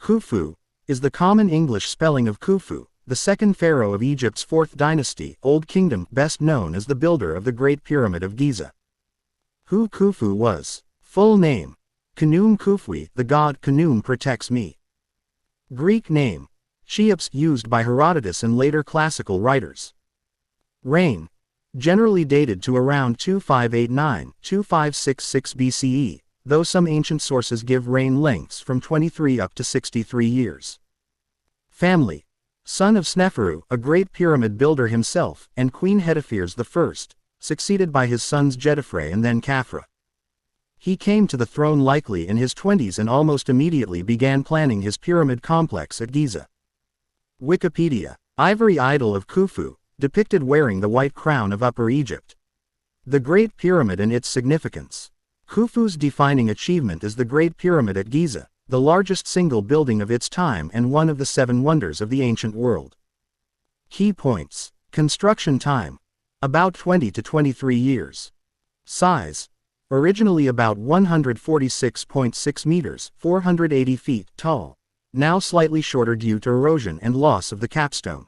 Khufu is the common English spelling of Khufu, the second pharaoh of Egypt's 4th dynasty, Old Kingdom, best known as the builder of the Great Pyramid of Giza. Who Khufu was. Full name: Khnum Khufui, the god Khnum protects me. Greek name: Cheops, used by Herodotus and later classical writers. Reign: generally dated to around 2589–2566 BCE, though some ancient sources give reign lengths from 23 up to 63 years. Family: son of Sneferu, a great pyramid builder himself, and Queen Hetepheres I, succeeded by his sons Jedefre and then Khafra. He came to the throne likely in his 20s and almost immediately began planning his pyramid complex at Giza. Wikipedia: ivory idol of Khufu, depicted wearing the white crown of Upper Egypt. The Great Pyramid and its significance. Khufu's defining achievement is the Great Pyramid at Giza, the largest single building of its time and one of the 7 wonders of the ancient world. Key points: construction time: about 20 to 23 years. Size: originally about 146.6 meters, 480 feet tall, now slightly shorter due to erosion and loss of the capstone.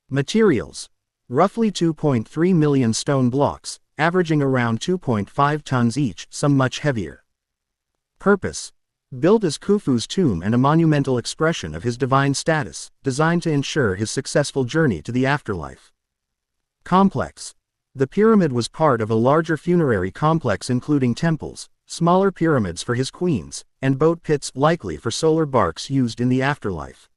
Materials: roughly 2.3 million stone blocks, averaging around 2.5 tons each, some much heavier. Purpose: built as Khufu's tomb and a monumental expression of his divine status, designed to ensure his successful journey to the afterlife. Complex: the pyramid was part of a larger funerary complex including temples, smaller pyramids for his queens, and boat pits, likely for solar barks used in the afterlife.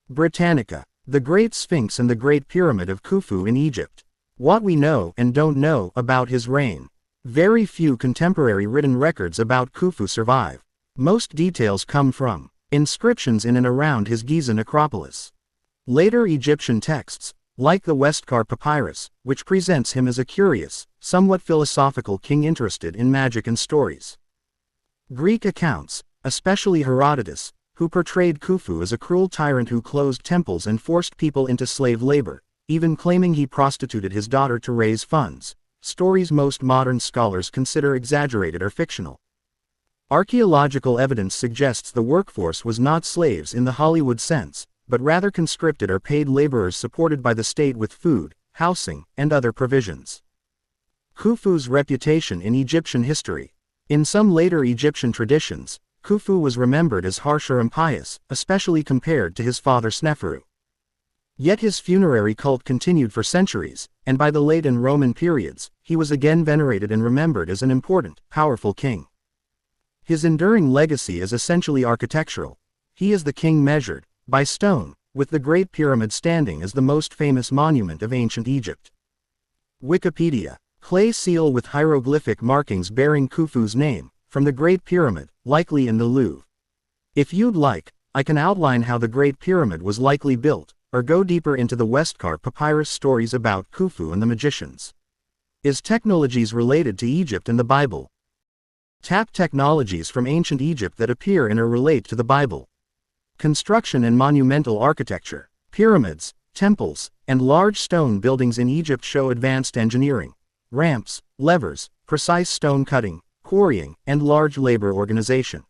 Britannica: the Great Sphinx and the Great Pyramid of Khufu in Egypt. What we know and don't know about his reign. Very few contemporary written records about Khufu survive. Most details come from inscriptions in and around his Giza necropolis. Later Egyptian texts, like the Westcar Papyrus, which presents him as a curious, somewhat philosophical king interested in magic and stories. Greek accounts, especially Herodotus, who portrayed Khufu as a cruel tyrant who closed temples and forced people into slave labor, even claiming he prostituted his daughter to raise funds, stories most modern scholars consider exaggerated or fictional. Archaeological evidence suggests the workforce was not slaves in the Hollywood sense, but rather conscripted or paid laborers supported by the state with food, housing, and other provisions. Khufu's reputation in Egyptian history. In some later Egyptian traditions, Khufu was remembered as harsh or impious, especially compared to his father Sneferu. Yet his funerary cult continued for centuries, and by the late and Roman periods, he was again venerated and remembered as an important, powerful king. His enduring legacy is essentially architectural. He is the king measured by stone, with the Great Pyramid standing as the most famous monument of ancient Egypt. Wikipedia: clay seal with hieroglyphic markings bearing Khufu's name, from the Great Pyramid, likely in the Louvre. If you'd like, I can outline how the Great Pyramid was likely built, or go deeper into the Westcar Papyrus stories about Khufu and the magicians. Is technologies related to Egypt and the Bible? Tap technologies from ancient Egypt that appear in or relate to the Bible. Construction and monumental architecture. Pyramids, temples, and large stone buildings in Egypt show advanced engineering. Ramps, levers, precise stone cutting, quarrying, and large labor organization.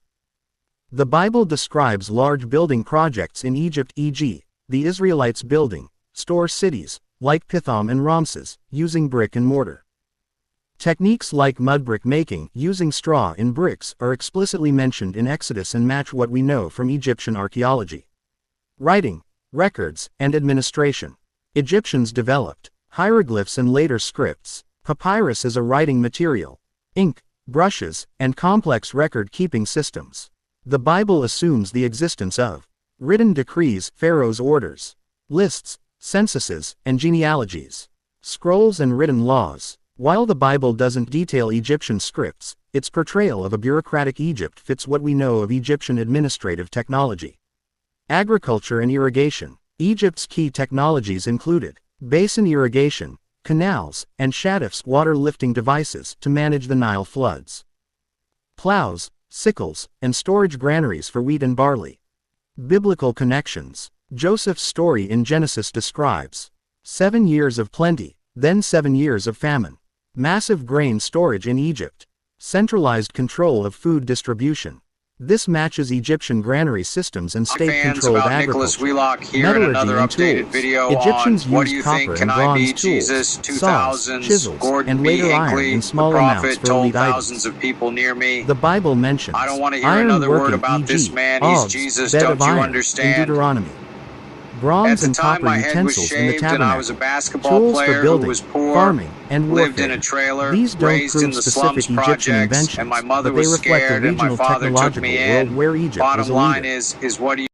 The Bible describes large building projects in Egypt, e.g., the Israelites building store cities, like Pithom and Raamses, using brick and mortar. Techniques like mudbrick making, using straw in bricks, are explicitly mentioned in Exodus and match what we know from Egyptian archaeology. Writing, records, and administration. Egyptians developed hieroglyphs and later scripts. Papyrus as a writing material. Ink, brushes, and complex record-keeping systems. The Bible assumes the existence of written decrees, Pharaoh's orders, lists, censuses, and genealogies, scrolls and written laws. While the Bible doesn't detail Egyptian scripts, its portrayal of a bureaucratic Egypt fits what we know of Egyptian administrative technology. Agriculture and irrigation. Egypt's key technologies included basin irrigation, canals, and shadufs, water-lifting devices to manage the Nile floods, plows, sickles, and storage granaries for wheat and barley. Biblical connections. Joseph's story in Genesis describes 7 years of plenty, then 7 years of famine. Massive grain storage in Egypt. Centralized control of food distribution. This matches Egyptian granary systems and state-controlled agriculture. Here Metallurgy another and updated tools. video Egyptians on what do used you copper think, and can I bronze be tools, Jesus, saws, 2000s, chisels, Gordon and B. later iron Hinckley, in the small amounts prophet, for told elite thousands items. of people near me. The Bible mentions I don't want to hear iron another word working, about this e.g., man. He's hogs, Jesus, bed don't of you iron, in understand? Deuteronomy. At Bronze the and time, copper my head was utensils in the shaved and I was a tabernacle. basketball Tools for player who building, was poor, farming, and lived in a warfare. trailer, These don't raised in prove the specific slums Egyptian projects, inventions, and my mother but they was reflect a scared and my regional father took technological me world in. where Egypt was Bottom a line leader. is what do